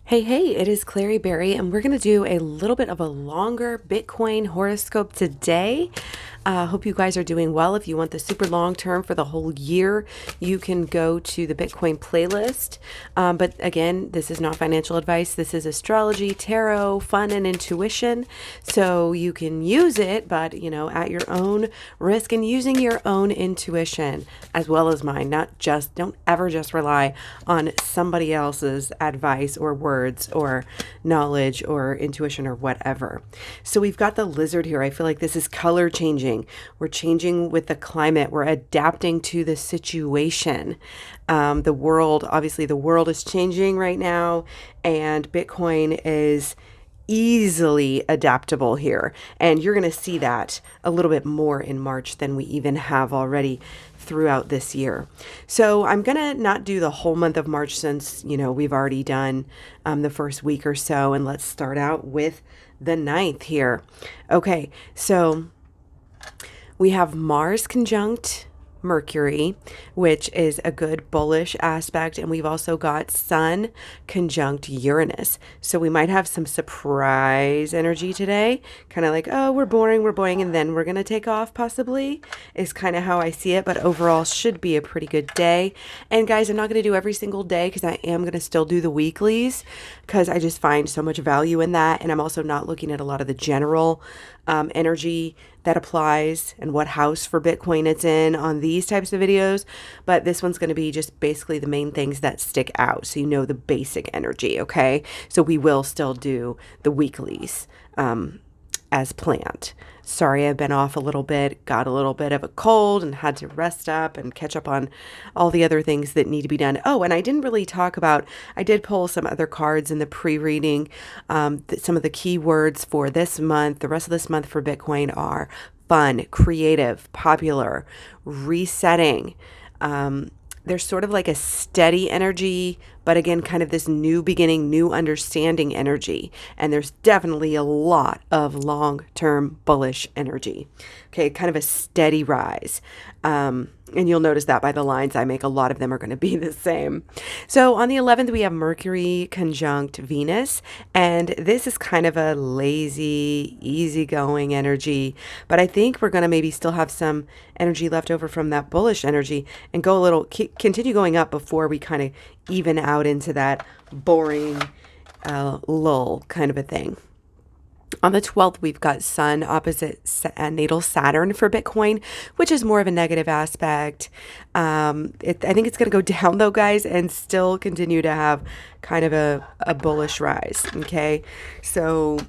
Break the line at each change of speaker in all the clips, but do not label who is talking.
Hey, it is KlaireeBerry, and we're going to do a little bit of a longer Bitcoin horoscope today. Hope you guys are doing well. If you want the super long term for the whole year, you can go to the Bitcoin playlist. But again, this is not financial advice. This is astrology, tarot, fun, and intuition. So you can use it, but at your own risk and using your own intuition as well as mine. Don't ever just rely on somebody else's advice or words or knowledge or intuition or whatever. So we've got the lizard here. I feel like this is color changing. We're changing with the climate. We're adapting to the situation. The world is changing right now, and Bitcoin is easily adaptable here. And you're going to see that a little bit more in March than we even have already throughout this year. So I'm going to not do the whole month of March since, we've already done the first week or so. And let's start out with the 9th here. Okay, so we have Mars conjunct Mercury, which is a good bullish aspect. And we've also got Sun conjunct Uranus. So we might have some surprise energy today. Kind of like, oh, we're boring, and then we're going to take off possibly, is kind of how I see it. But overall, should be a pretty good day. And guys, I'm not going to do every single day because I am going to still do the weeklies because I just find so much value in that. And I'm also not looking at a lot of the general energy that applies and what house for Bitcoin it's in on these types of videos. But this one's going to be just basically the main things that stick out. So the basic energy, okay? So we will still do the weeklies as planned. Sorry, I've been off a little bit, got a little bit of a cold and had to rest up and catch up on all the other things that need to be done. Oh, and I didn't really talk about, I did pull some other cards in the pre-reading. Some of the key words for this month, the rest of this month for Bitcoin are fun, creative, popular, resetting. There's sort of like a steady energy, but again, kind of this new beginning, new understanding energy. And there's definitely a lot of long-term bullish energy. Okay, kind of a steady rise. And you'll notice that by the lines I make, a lot of them are going to be the same. So on the 11th, we have Mercury conjunct Venus. And this is kind of a lazy, easygoing energy. But I think we're going to maybe still have some energy left over from that bullish energy and go a little, continue going up before we kind of even out into that boring lull kind of a thing. On the 12th, we've got Sun opposite natal Saturn for Bitcoin, which is more of a negative aspect. I think it's going to go down, though, guys, and still continue to have kind of a bullish rise, okay? So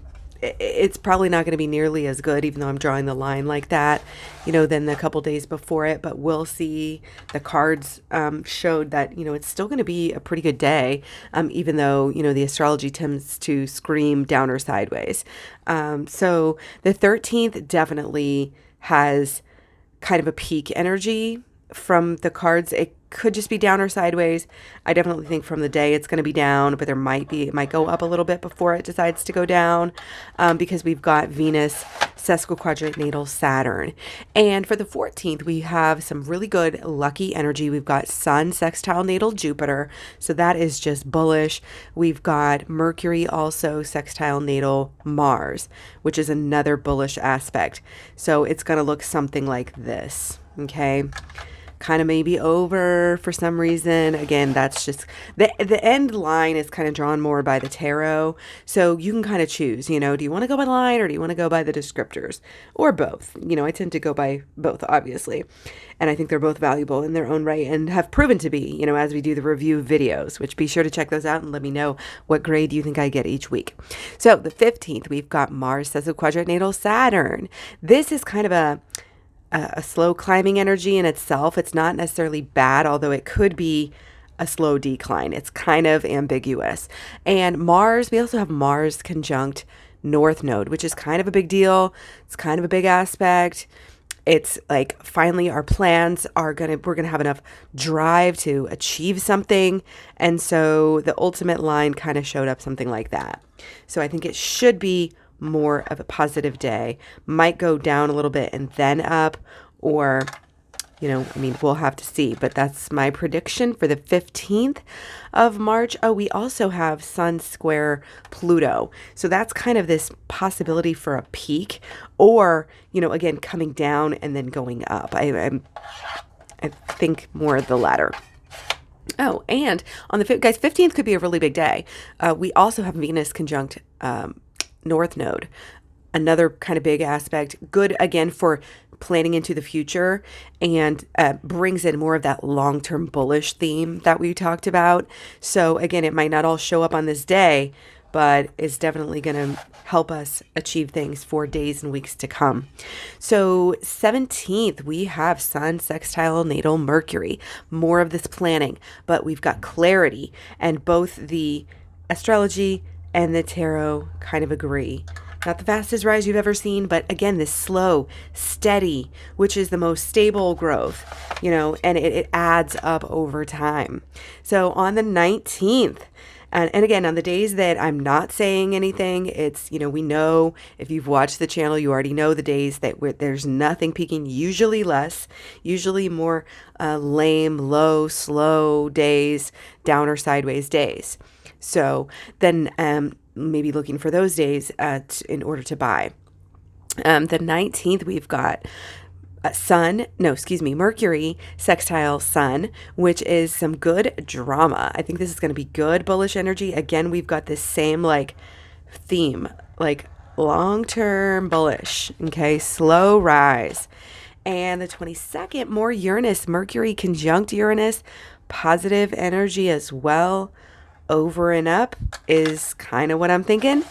it's probably not going to be nearly as good, even though I'm drawing the line like that, than the couple days before it. But we'll see. The cards showed that, it's still going to be a pretty good day, even though, the astrology tends to scream down or sideways. So the 13th definitely has kind of a peak energy from the cards. It could just be down or sideways. I definitely think from the day it's going to be down, but it might go up a little bit before it decides to go down, because we've got Venus sesquiquadrant natal Saturn. And for the 14th, we have some really good lucky energy. We've got Sun sextile natal Jupiter, so that is just bullish. We've got Mercury also sextile natal Mars, which is another bullish aspect. So it's going to look something like this, okay? Kind of maybe over for some reason. Again, that's just the end line is kind of drawn more by the tarot. So you can kind of choose, do you want to go by the line or do you want to go by the descriptors or both? I tend to go by both, obviously. And I think they're both valuable in their own right and have proven to be, as we do the review videos, which be sure to check those out and let me know what grade you think I get each week. So the 15th, we've got Mars sesquiquadrant natal Saturn. This is kind of a slow climbing energy in itself. It's not necessarily bad, although it could be a slow decline. It's kind of ambiguous. And Mars, we also have Mars conjunct North Node, which is kind of a big deal. It's kind of a big aspect. It's like finally we're gonna have enough drive to achieve something. And so the ultimate line kind of showed up something like that. So I think it should be more of a positive day. Might go down a little bit and then up, or I mean, we'll have to see, but that's my prediction for the 15th of March. Oh, we also have Sun square Pluto. So that's kind of this possibility for a peak or, again, coming down and then going up. I think more of the latter. Oh, and on the guys, 15th could be a really big day. We also have Venus conjunct North Node, another kind of big aspect. Good again for planning into the future and brings in more of that long-term bullish theme that we talked about. So again, it might not all show up on this day, but it's definitely going to help us achieve things for days and weeks to come. So 17th, we have Sun sextile natal Mercury, more of this planning, but we've got clarity, and both the astrology and the tarot kind of agree. Not the fastest rise you've ever seen, but again, this slow, steady, which is the most stable growth, and it adds up over time. So on the 19th, and again, on the days that I'm not saying anything, it's, we know if you've watched the channel, you already know the days that there's nothing peaking, usually less, usually more lame, low, slow days, down or sideways days. So then maybe looking for those days in order to buy. The 19th, we've got Mercury sextile Sun, which is some good drama. I think this is going to be good bullish energy. Again, we've got this same theme, long-term bullish, okay, slow rise. And the 22nd, more Uranus, Mercury conjunct Uranus, positive energy as well. Over and up is kind of what I'm thinking.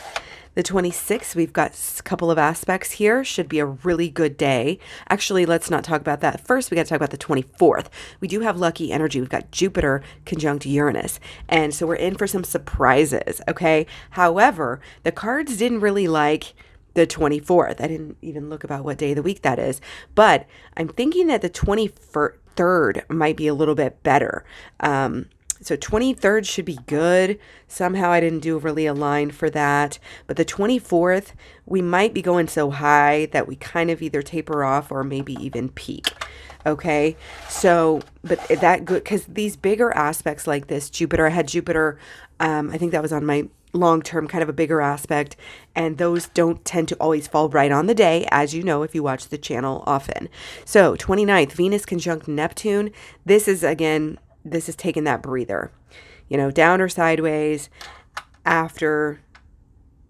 The 26th, we've got a couple of aspects here. Should be a really good day. Actually, let's not talk about that. First, we got to talk about the 24th. We do have lucky energy. We've got Jupiter conjunct Uranus. And so we're in for some surprises, okay? However, the cards didn't really like the 24th. I didn't even look about what day of the week that is. But I'm thinking that the 23rd might be a little bit better. So 23rd should be good. Somehow I didn't do really a line for that. But the 24th, we might be going so high that we kind of either taper off or maybe even peak. Okay. So, but that good, because these bigger aspects like this, I had Jupiter, I think that was on my long-term kind of a bigger aspect. And those don't tend to always fall right on the day, as you know, if you watch the channel often. So 29th, Venus conjunct Neptune. This is taking that breather, down or sideways after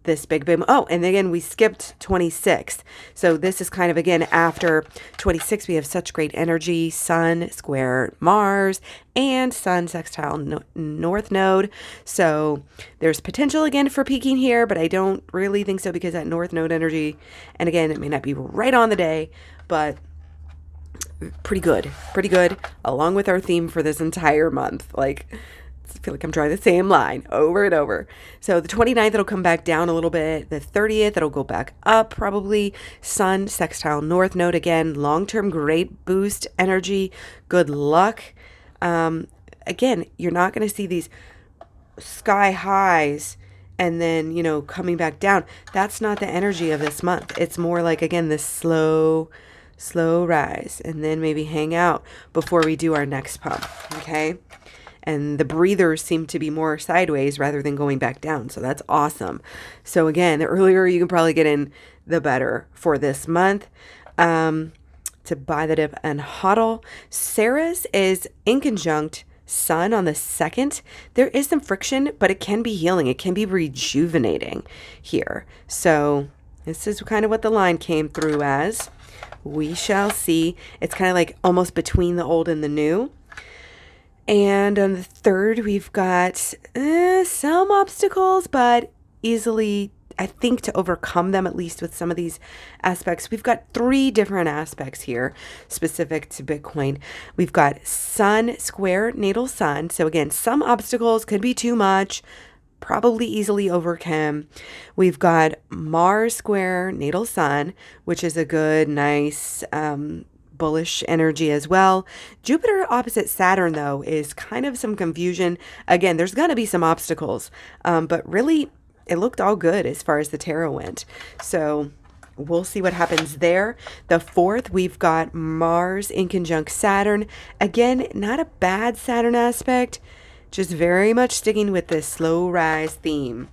this big boom. Oh, and again, we skipped 26th. So this is kind of, again, after 26, we have such great energy, Sun square Mars and Sun sextile North Node. So there's potential again for peaking here, but I don't really think so because that North Node energy, and again, it may not be right on the day, but pretty good, along with our theme for this entire month. I feel like I'm drawing the same line over and over. So the 29th, it'll come back down a little bit. The 30th, it'll go back up probably. Sun sextile North Node again, long-term great boost energy, good luck. Again, you're not going to see these sky highs and then, coming back down. That's not the energy of this month. It's more like, again, this slow rise, and then maybe hang out before we do our next pump, okay? And the breathers seem to be more sideways rather than going back down, so that's awesome. So again, the earlier you can probably get in, the better for this month. To buy the dip and hodl. Ceres is in conjunct Sun on the 2nd. There is some friction, but it can be healing. It can be rejuvenating here. So this is kind of what the line came through as. We shall see. It's kind of like almost between the old and the new. And on the 3rd, we've got some obstacles, but easily, I think, to overcome them, at least with some of these aspects. We've got 3 different aspects here specific to Bitcoin. We've got Sun square natal Sun. So again, some obstacles could be too much, probably easily overcome. We've got Mars square natal Sun, which is a good, nice, bullish energy as well. Jupiter opposite Saturn, though, is kind of some confusion. Again, there's going to be some obstacles, but really, it looked all good as far as the tarot went. So we'll see what happens there. The 4th, we've got Mars in conjunct Saturn. Again, not a bad Saturn aspect, just very much sticking with this slow rise theme.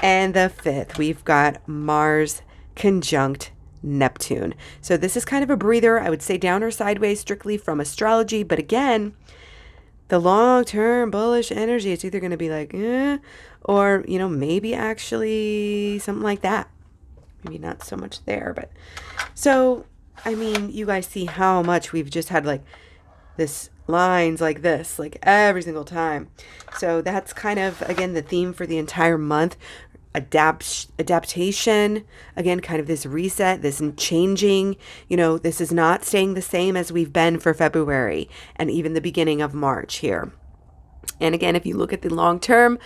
And the 5th, we've got Mars conjunct Neptune. So this is kind of a breather. I would say down or sideways strictly from astrology. But again, the long-term bullish energy, it's either going to be like, or, maybe actually something like that. Maybe not so much there, but so, I mean, you guys see how much we've just had like this lines like this, like every single time. So that's kind of, again, the theme for the entire month. Adaptation, again, kind of this reset, this changing, this is not staying the same as we've been for February and even the beginning of March here. And again, if you look at the long-term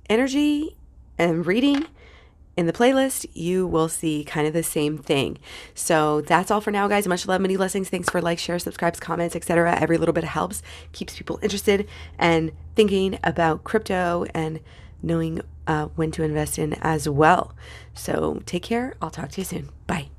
energy and reading in the playlist, you will see kind of the same thing. So that's all for now, guys. Much love, many blessings. Thanks for likes, shares, subscribes, comments, etc. Every little bit helps, keeps people interested and thinking about crypto and knowing when to invest in as well. So take care. I'll talk to you soon. Bye.